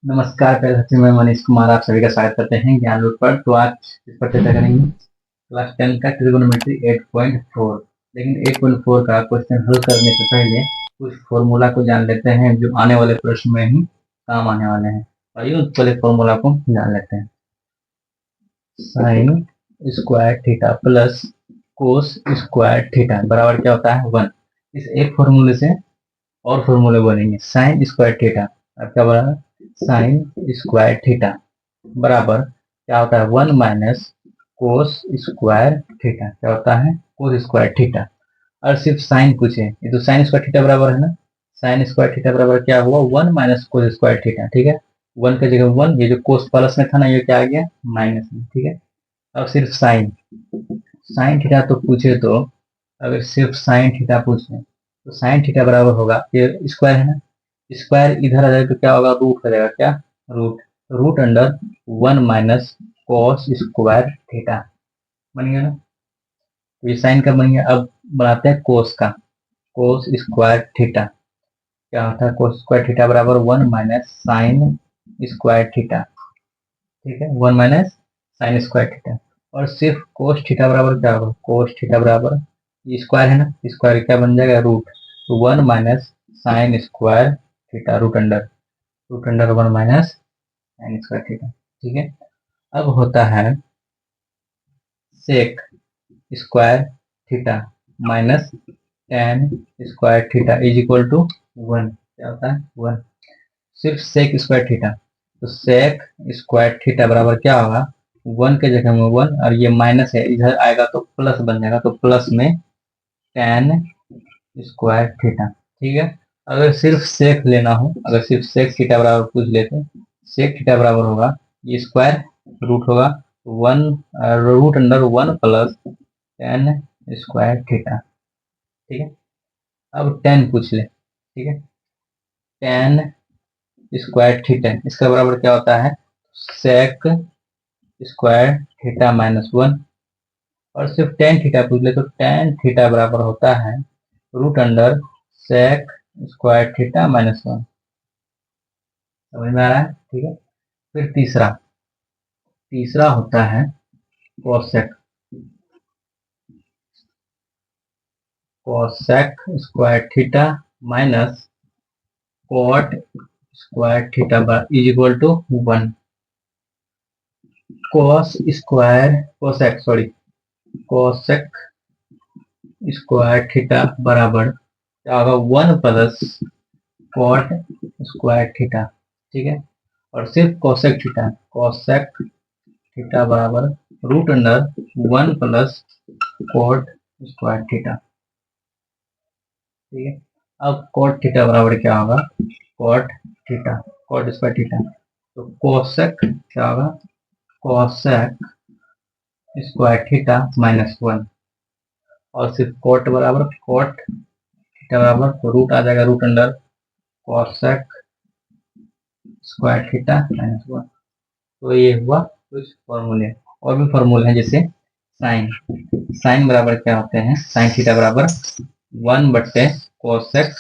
नमस्कार पहले सबसे मैं मनीष कुमार आप सभी का स्वागत करते हैं ज्ञान रूट पर। तो आज इस पर चर्चा करेंगे क्लास 10 का ट्रिगोनोमेट्री 8.4। लेकिन 8.4 का क्वेश्चन हल करने से पहले कुछ फॉर्मूला को जान लेते हैं जो आने वाले प्रश्न में ही काम आने वाले हैं। आइए उस पहले फॉर्मूला को जान लेते हैं। Sign square theta plus cos square theta बराबर क्या होता है 1। इस एक फॉर्मूले से और फॉर्मूले बनेंगे। साइन स्क्वायर थीटा अब क्या बना, साइन स्क्वायर थीटा बराबर क्या होता है 1 माइनस कोस स्क्वायर थीटा। क्या होता है कोस स्क्वायर थीटा। और सिर्फ साइन पूछे, ये तो साइन स्क्वायर थीटा बराबर है ना। साइन स्क्वायर थीटा बराबर क्या हुआ 1 माइनस कोस स्क्वायर थीटा। ठीक है, 1 की जगह 1, ये जो कोस प्लस में था ना ये क्या आ गया माइनस में। ठीक है, अब सिर्फ साइन साइन थीटा तो पूछे तो अगर सिर्फ साइन थीटा पूछे तो साइन थीटा बराबर होगा, ये स्क्वायर है ना, स्क्वायर इधर आ जाए तो क्या होगा रूट हो जाएगा। क्या root, root under 1 minus cos square theta बन गया ना। तो ये साइन का बन गया। अब बनाते हैं कोस का, कोस स्क्वायर थीटा। क्या होता है कोस स्क्वायर थीटा बराबर 1 माइनस साइन स्क्वायर थीटा। ठीक है, 1 माइनस साइन स्क्वायर थीटा। और सिर्फ कोस थीटा बराबर क्या होगा, कोस थीटा बराबर ये स्क्वायर है ना, स्क्वायर क्या बन जाएगा रूट, तो 1 minus sine square theta root under 1 minus sine square theta. ठीक है, अब होता है sec square theta minus tan square theta is equal to 1। क्या होता है 1। सिर्फ सेक स्क्वायर थीटा, तो सेक स्क्वायर थीटा बराबर क्या होगा 1 के जगह में 1 और ये माइनस है इधर आएगा तो प्लस बन जाएगा, तो प्लस में टेन स्क्वायर थीटा। ठीक है, अगर सिर्फ सेक लेना हो, अगर सिर्फ सेक थीटा बराबर पूछ लेते हैं, सेक थीटा बराबर होगा ये स्क्वायर रूट होगा 1 root under 1 plus tan square theta. ठीक है, अब टेन पूछ ले। ठीक है, टेन स्क्वायर थीटा इसका बराबर क्या होता है सेक स्क्वायर थीटा माइनस 1। और सिर्फ टेन थीटा पूछ ले तो टेन थीटा बराबर होता है root under sec square theta minus 1। समझ में आ रहा है। ठीक है, फिर तीसरा तीसरा होता है cosec, cosec square theta minus cot square theta is equal to 1। Cos square cosec sorry cosec square theta बराबर क्या होगा 1 प्लस कॉट स्क्वायर थीटा। ठीक है, और सिर्फ कोसेक थीटा, कोसेक थीटा बराबर root under 1 plus cot square theta. ठीक है, अब कॉट थीटा बराबर क्या होगा cot theta, cot square theta, तो कोसेक क्या होगा कोसेक स्क्वायर थीटा माइनस 1। और सिर्फ कॉट बराबर कॉट थीटा बराबर तो रूट आ जाएगा root under cosec square theta minus 1। तो ये हुआ कुछ फॉर्मूले। और भी फॉर्मूले हैं जैसे साइन, साइन बराबर क्या होते हैं साइन थीटा बराबर 1 बट्टे कोसेक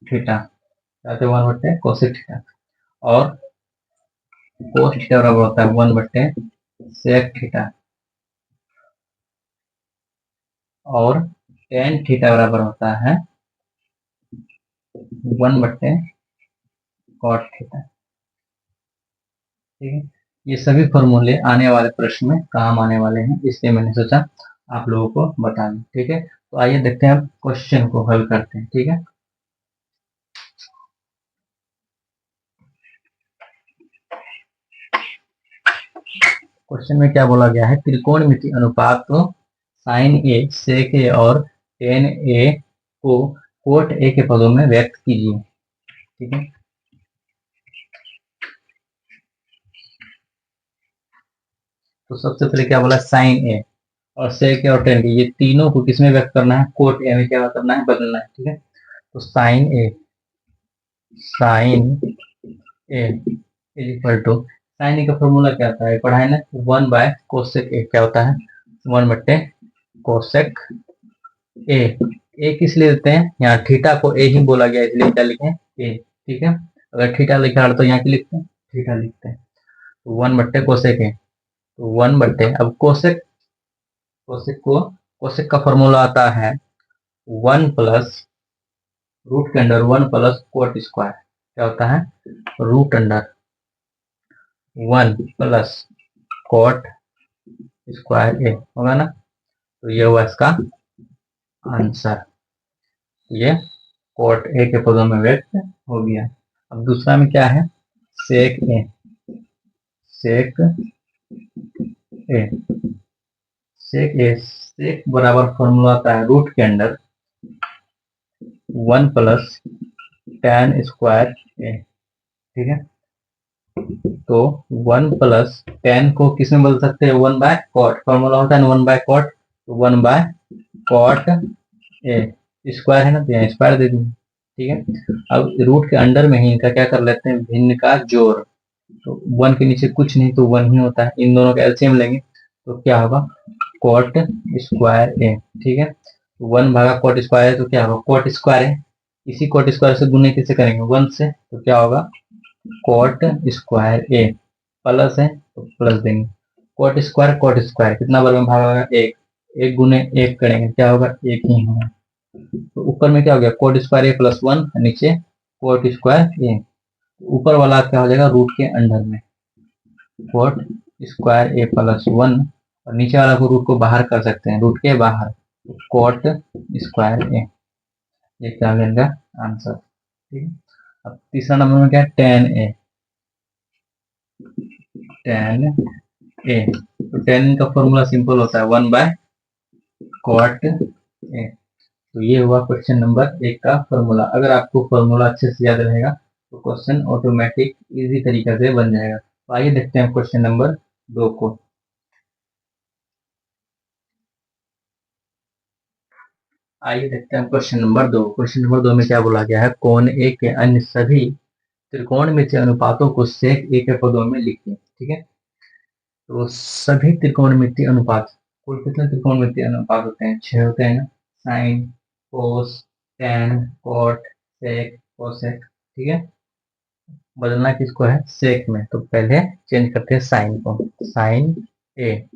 थीटा, क्या 1 बट्टे कोसेक थीटा। और कोस थीटा बराबर होता है 1 बट्टे सेक थीटा। और टेन थीटा बराबर होता है 1 बट्टे कॉट थीटा। ठीक है, ये सभी फॉर्मूले आने वाले प्रश्न में काम आने वाले हैं, इसलिए मैंने सोचा आप लोगों को बता दूं। ठीक है, तो आइए देखते हैं अब क्वेश्चन को हल करते हैं। ठीक है, क्वेश्चन में क्या बोला गया है त्रिकोणमिति अनुपात तो साइन ए सेक ए और टेन ए को कोट ए के पदों में व्यक्त कीजिए। ठीक है, तो सबसे पहले क्या बोला साइन ए और सेक ए और टेन ए, ये तीनों को किसमें व्यक्त करना है कोट ए में क्या करना है बदलना है। ठीक है, तो sine A, sine A is equal to sine A का फॉर्मूला क्या होता है पढ़ा है ना 1 बाय कोसेक ए। क्या होता है 1 बट्टे कोसेक ए। ए किस लिए देते हैं यहाँ थीटा को ए ही बोला गया इसलिए क्या लिखें ए। ठीक है, अगर थीटा लिखा है तो यहाँ की लिखते हैं थीटा लिखते हैं। तो 1 बट्टे कोसेक है, तो 1 बट्टे, अब कोसेक कोसेक का फॉर्मूला आता है 1 प्लस रूट के अंडर 1 प्लस कोट स्क्वायर। क्या होता है? Root under 1 plus cot square A होगा ना। तो ये हुआ इसका आंसर, ये कोट ए के पदों में व्यक्त हो गया। अब दूसरा में क्या है? सेक ए, सेक ए, सेक बराबर फॉर्मूला आता है रूट के अंडर 1 प्लस tan स्क्वायर ए। ठीक है, तो 1 प्लस tan को किस में बदल सकते हैं? 1/कॉट, फॉर्मूला होता है 1/कॉट, तो 1/कॉट ए, स्क्वायर है ना, तो यहाँ स्क्वायर दे दूंगा। ठीक है, अब रूट के अंडर में ही इनका क्या कर लेते हैं? भिन्न का जोड़। तो 1 के नीचे कुछ नहीं तो 1 ही होता है, इन दोनों का एलसीएम लेंगे तो क्या होगा? कॉट स्क्वायर ए। ठीक है, 1/कॉट स्क्वायर है तो क्या होगा? कॉट स्क्वायर है, इसी कॉट स्क्वायर से गुने किससे करेंगे? 1 से, तो क्या होगा? कॉट स्क्वायर ए, प्लस है तो प्लस देंगे। कॉट स्क्वायर कितना बार में भाग होगा? एक, एक गुने एक करेंगे क्या होगा? एक ही होगा। तो ऊपर में क्या हो गया? कॉट स्क्वायर ए प्लस 1, नीचे कॉट स्क्वायर ए। ऊपर वाला क्या हो जाएगा? रूट के अंडर में कॉट स्क्वायर ए प्लस 1, और नीचे वाला को रूट को बाहर कर सकते हैं, रूट के बाहर कॉट स्क्वायर ए। ये क्या हो जाएगा? आंसर। ठीक है, अब तीसरा नंबर में क्या है? tan ए, tan ए, तो tan का फॉर्मूला सिंपल होता है 1/कॉट ए। तो ये हुआ क्वेश्चन नंबर 1 का फॉर्मूला। अगर आपको फॉर्मूला अच्छे से याद रहेगा तो क्वेश्चन ऑटोमेटिक इजी तरीके से बन जाएगा। तो आइए देखते हैं क्वेश्चन नंबर 2 को। आइए देखते हैं क्वेश्चन नंबर 2। क्वेश्चन नंबर 2 में क्या बोला गया है? कोण ए के अन्य सभी त्रिकोणमितीय अनुपातों को सेक ए के पदों में लिखिए। ठीक है, तो सभी त्रिकोणमितीय अनुपात, कुल कितने त्रिकोणमितीय अनुपात होते हैं? 6 होते हैं ना, साइन, कोस, टैन, कॉट, सेक, कोसेक। ठीक है, बदलना किसको है? सेक में, तो पहले चेंज करते हैं साइन को, साइन ए।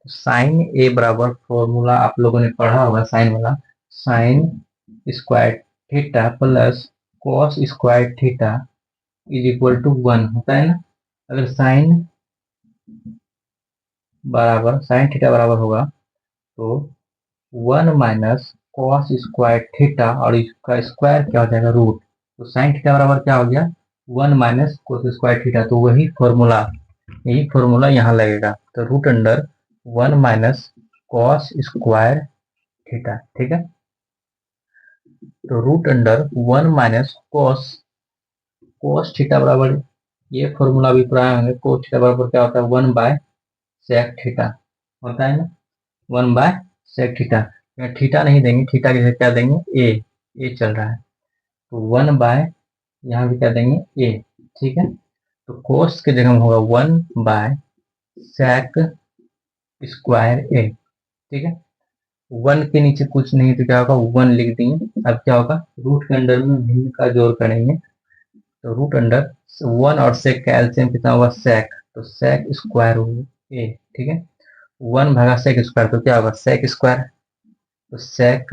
साइन ए बराबर फॉर्मूला आप लोगों ने पढ़ा होगा साइन वाला, sine square theta plus cos square theta is equal to 1 होता है ना। अगर साइन थीटा बराबर होगा तो 1 - कॉस स्क्वायर थीटा, और इसका स्क्वायर क्या हो जाएगा? रूट। तो साइन थीटा बराबर क्या हो गया? 1 - कॉस स्क्वायर थीटा, तो यही फॉर्मूला यहाँ लगेगा। तो root under 1 - cos square theta. ठीक है, तो रूट अंडर 1 - कॉस थीटा बराबर, ये फॉर्मूला भी पुराना होंगे, कोस थीटा बराबर क्या होता है? 1/सेक थीटा होता है ना, 1/सेक थीटा। थीटा नहीं देंगे, थीटा के जगह क्या देंगे? ए चल रहा है, तो 1 बाय, यहाँ भी क्या देंगे? ए। ठीक है, तो कोस के जगह में होगा 1/सेक स्क्वायर ए। ठीक है, 1 के नीचे कुछ नहीं तो क्या होगा? 1 लिख देंगे। अब क्या होगा? रूट के अंडर में भिन्न का जोड़ करेंगे, तो रूट अंडर 1 और सेक का एलसीएम कितना होगा? सेक, तो सेक स्क्वायर ए। ठीक है, 1/सेक स्क्वायर, तो क्या होगा? सेक स्क्वायर, तो सेक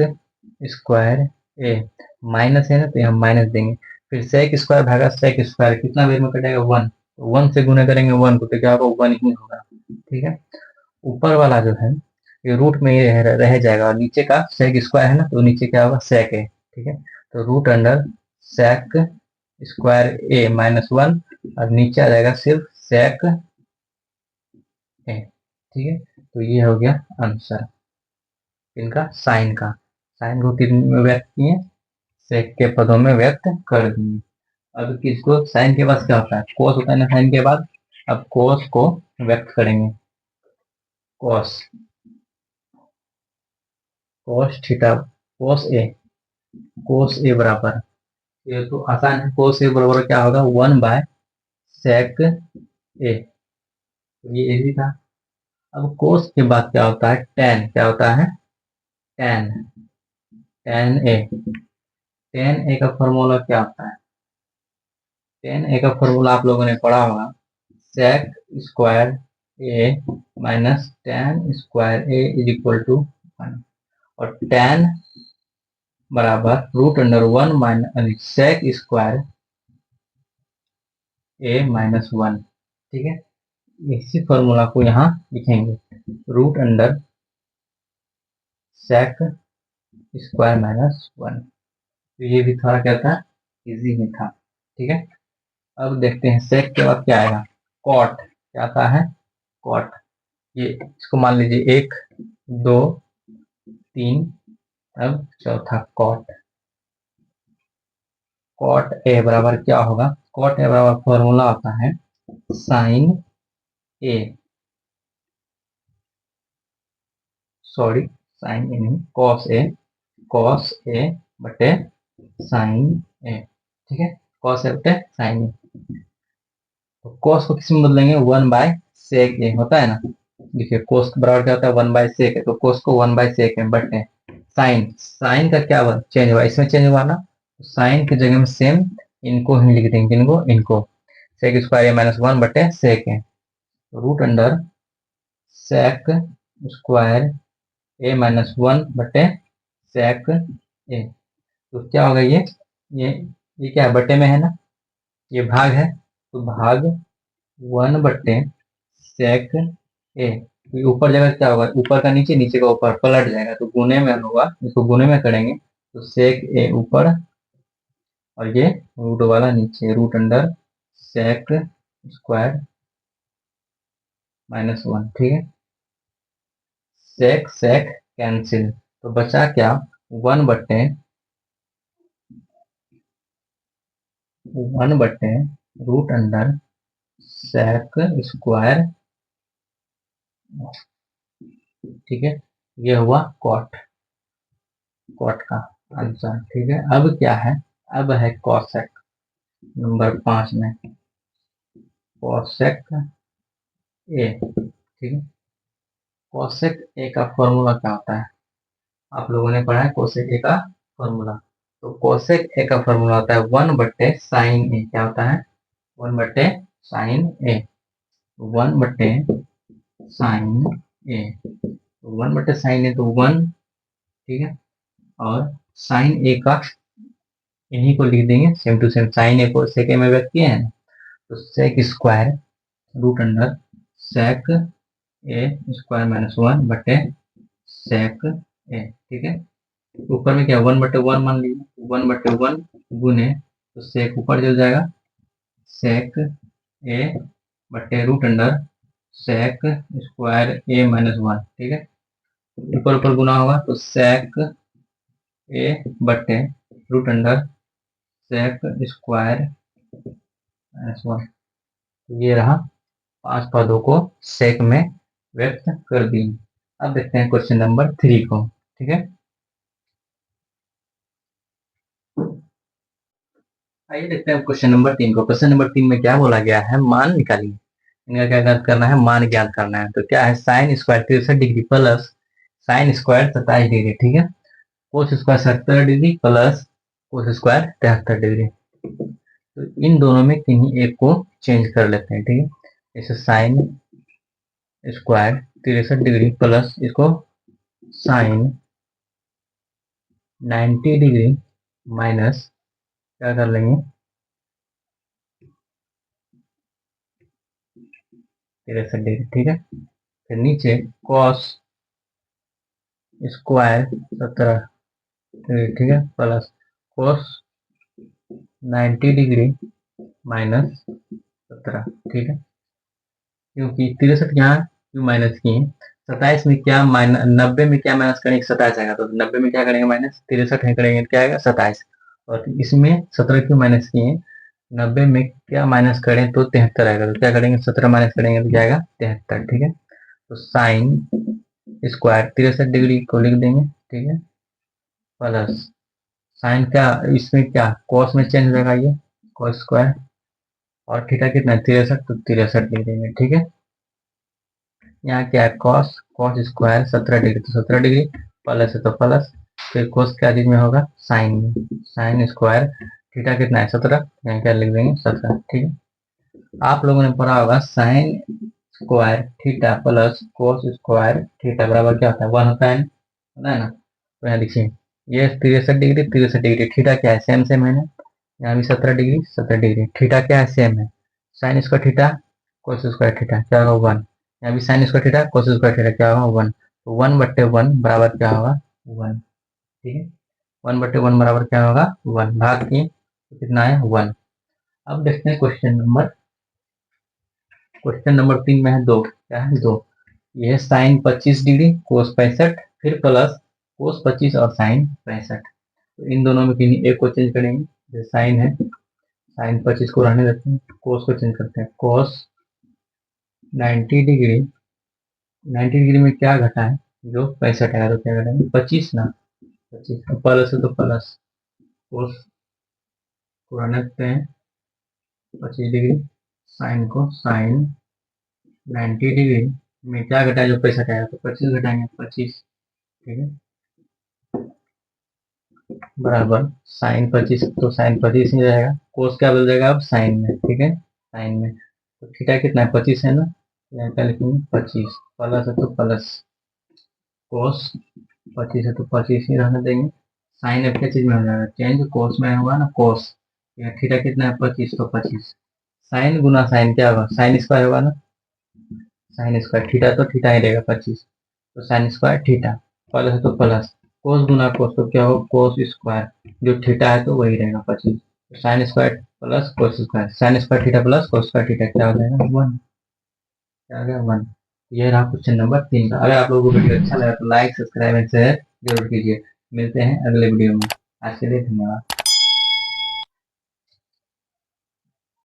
स्क्वायर ए, माइनस है ना तो यहाँ माइनस देंगे। फिर सेक स्क्वायर भागा सेक स्क्वायर, कितना बेर में कटेगा? 1, तो 1 से गुना करेंगे 1 को, तो क्या होगा? 1 ही होगा। ठीक है, ऊपर वाला जो है ये रूट में ही रह जाएगा, और नीचे का सेक स्क्वायर है ना, तो नीचे क्या होगा? सेक है। ठीक है, तो रूट अंडर सेक स्क्वायर ए -1, और नीचे आ जाएगा सिर्फ सेक ए। ठीक है, तो ये हो गया आंसर इनका साइन का। साइन को किन में व्यक्त किए? सेक के पदों में व्यक्त कर दिए। अब किसको? साइन के बाद क्या होता है? कोस होता है ना साइन के बाद। अब कोस को व्यक्त करेंगे, कोस, कोस थीटा, कोस ए बराबर, ये तो आसान है, कोस ए बराबर क्या होगा? 1/सेक ए, तो ये इजी था। अब कोस के बाद क्या होता है? टेन, क्या होता है? टेन, टेन ए, टेन ए का फॉर्मूला क्या होता है? टेन ए का फॉर्मूला आप लोगों ने पढ़ा होगा, sec square A minus tan square A is equal to 1, और टेन बराबर root under 1 minus sec square A minus 1। ठीक है, इसी फॉर्मूला को यहाँ लिखेंगे, root under sec square minus 1। तो ये भी थोड़ा क्या था, इजी ही था। ठीक है, अब देखते हैं सेक के बाद क्या आएगा, कॉट। क्या आता है, कॉट। ये इसको मान लीजिए 1 2 3, अब चौथा कॉट। कॉट ए बराबर क्या होगा, कॉट ए बराबर फॉर्मूला आता है साइन ए, सॉरी साइन ए नहीं, कॉस ए बटे साइन ए। ठीक है, कॉस ए बटे साइन ए। तो कॉस को किस में बदलेंगे, 1/sec ए होता है ना। देखिए कोस बराबर क्या होता है, 1/sec है, तो कोस को 1/sec है बटे साइन, साइन का क्या चेंज हुआ, इसमें चेंज हुआ ना, तो साइन की जगह में सेम इनको ही लिख देंगे, इनको सेक स्क्वायर ए माइनस 1 बटे सेक है, root under sec square A minus 1 बटे सेक ए। तो क्या होगा ये क्या है, बटे में है ना, ये भाग है, तो भाग 1 बटे सेक ए। तो ऊपर जगह क्या होगा, ऊपर का नीचे, नीचे का ऊपर पलट जाएगा, तो गुने में होगा, इसको गुने में करेंगे तो सेक ए ऊपर और ये रूट वाला नीचे, root under sec square minus 1। ठीक है, सेक सेक कैंसिल, तो बचा क्या, 1 बटे रूट अंडर सेक स्क्वायर। ठीक है, ये हुआ कॉट, कॉट का आंसर। ठीक है, अब क्या है, अब है कॉसेक नंबर 5 में, कॉसेक ए। ठीक है, कॉसेक ए का फॉर्मूला क्या होता है, आप लोगों ने पढ़ा है कोसेक ए का फॉर्मूला। तो कोसेक ए का फॉर्मूला होता है 1/sin ए। क्या होता है, 1/sin ए, 1/sin ए, 1/sin ए तो 1। ठीक है, और साइन ए का इन्हीं को लिख देंगे सेम टू सेम, साइन ए को सेक ए में व्यक्त किए हैं, तो सेक स्क्वायर रूट अंडर सेक ए स्क्वायर माइनस 1 बटे सेक ए। ठीक है, ऊपर में क्या 1/1 मान लीजिए, 1/1 गुने, तो सेक ऊपर चल जाएगा, सेक ए बटे root under sec square A minus 1। ठीक है, ऊपर ऊपर गुना होगा, तो सेक ए बटे root under sec square minus 1। ये रहा 5 पदों को सेक में व्यक्त कर दिए। अब देखते हैं क्वेश्चन नंबर 3 को। ठीक है, आइए देखते हैं क्वेश्चन नंबर 3 को। क्वेश्चन नंबर 3 में क्या बोला गया है, मान निकालिए। इनका क्या ज्ञात करना है, मान ज्ञात करना है। तो क्या है, sine square 63 degree plus sine square 27 degree. ठीक है, cos square 70 degree plus cos square 73 degree. तो इन दोनों में किन्हीं एक को चेंज कर लेते हैं। ठीक है, जैसे साइन स्क्वायर 63 डिग्री प्लस इसको साइन 90 डिग्री माइनस क्या कर लेंगे 63 डिग्री। ठीक है, फिर नीचे कॉस स्क्वायर 17 डिग्री। ठीक है, प्लस कॉस 90 डिग्री माइनस 17। ठीक है, क्योंकि 63 यहाँ क्यों माइनस किए, 27 में क्या माइनस, 90 में क्या माइनस करेंगे, 27 आएगा, तो 90 में क्या करेंगे माइनस, 63 है करेंगे क्या आएगा 27, और इसमें 17 क्यों माइनस किए, 90 में क्या माइनस करें तो 73 आएगा, तो क्या करेंगे 17 माइनस करेंगे तो क्या आएगा 73। ठीक है, तो साइन स्क्वायर 63 डिग्री को लिख देंगे। ठीक है, प्लस साइन क्या, इसमें क्या कॉस में चेंज हो जाएगा, ये कॉस स्क्वायर, और थीटा कितना है 63, तो 63 लिख देंगे। ठीक है, यहाँ क्या है कॉस, कॉस स्क्वायर 17 डिग्री, तो 17 डिग्री प्लस है तो प्लस, फिर कोस क्या चीज में होगा, साइन में, साइन स्क्वायर थीटा कितना है 17, यहाँ क्या लिख देंगे 17। ठीक है, आप लोगों ने पढ़ा होगा sign square theta plus cos square theta बराबर क्या होता है 1 होता है ना। तो यहाँ देखिए ये 63 डिग्री 63 डिग्री, थीटा क्या है सेम सेम है ना। यहाँ भी 17 डिग्री 17 डिग्री, थीटा क्या है सेम है। Sign square theta cos square theta क्या होगा 1। यहाँ भी sign square theta cos square theta क्या होगा 1। तो 1/1 बराबर क्या होगा 1। ठीक है, 1/1 बराबर क्या होगा 1, भाग की तो कितना है 1। अब देखते हैं क्वेश्चन नंबर 3 में है 2, क्या है 2। ये है साइन 25 डिग्री कोस 65 फिर प्लस कोस 25 और साइन 65। तो इन दोनों में किन्हीं एक को चेंज करेंगे। जो साइन है साइन 25 को रहने देते हैं, कोस को चेंज करते हैं। कोस 90 डिग्री, 90 डिग्री में क्या घटा है जो 65 है, तो क्या घटाएंगे 25 ना, 25 प्लस है तो प्लस, कोस को रहने देते हैं 25 डिग्री, साइन को साइन 90 डिग्री में क्या घटाए जो 65 आएगा, तो 25 घटाएंगे 25। ठीक है, बराबर साइन 25 तो साइन 25 ही रहेगा, कोस क्या बदल जाएगा अब साइन में। ठीक है, साइन में तो थीटा कितना है 25 है ना, यहाँ क्या लिखेंगे 25, प्लस है तो प्लस, कोस 25 है तो 25 ही रहने देंगे। साइन अब क्या चीज में हो जाएगा चेंज, कोस में होगा ना कोस, यहाँ थीटा कितना है 25 तो 25, साइन गुना साइन क्या होगा साइन स्क्वायर होगा ना, साइन स्क्वायर थीटा तो थीटा ही रहेगा 25, तो साइन स्क्वायर थीटा, प्लस है तो प्लस, कोस गुना कोस तो क्या होगा कोस स्क्वायर, जो थीटा है तो वही रहेगा 25, तो sine square plus cos square, sign square theta plus cos square theta क्या हो जाएगा 1, क्या आ गया 1। ये रहा क्वेश्चन नंबर 3 का। अगर आप लोगों को वीडियो अच्छा लगा तो लाइक सब्सक्राइब एंड शेयर जरूर कीजिए। मिलते हैं अगले वीडियो में, आज के लिए धन्यवाद।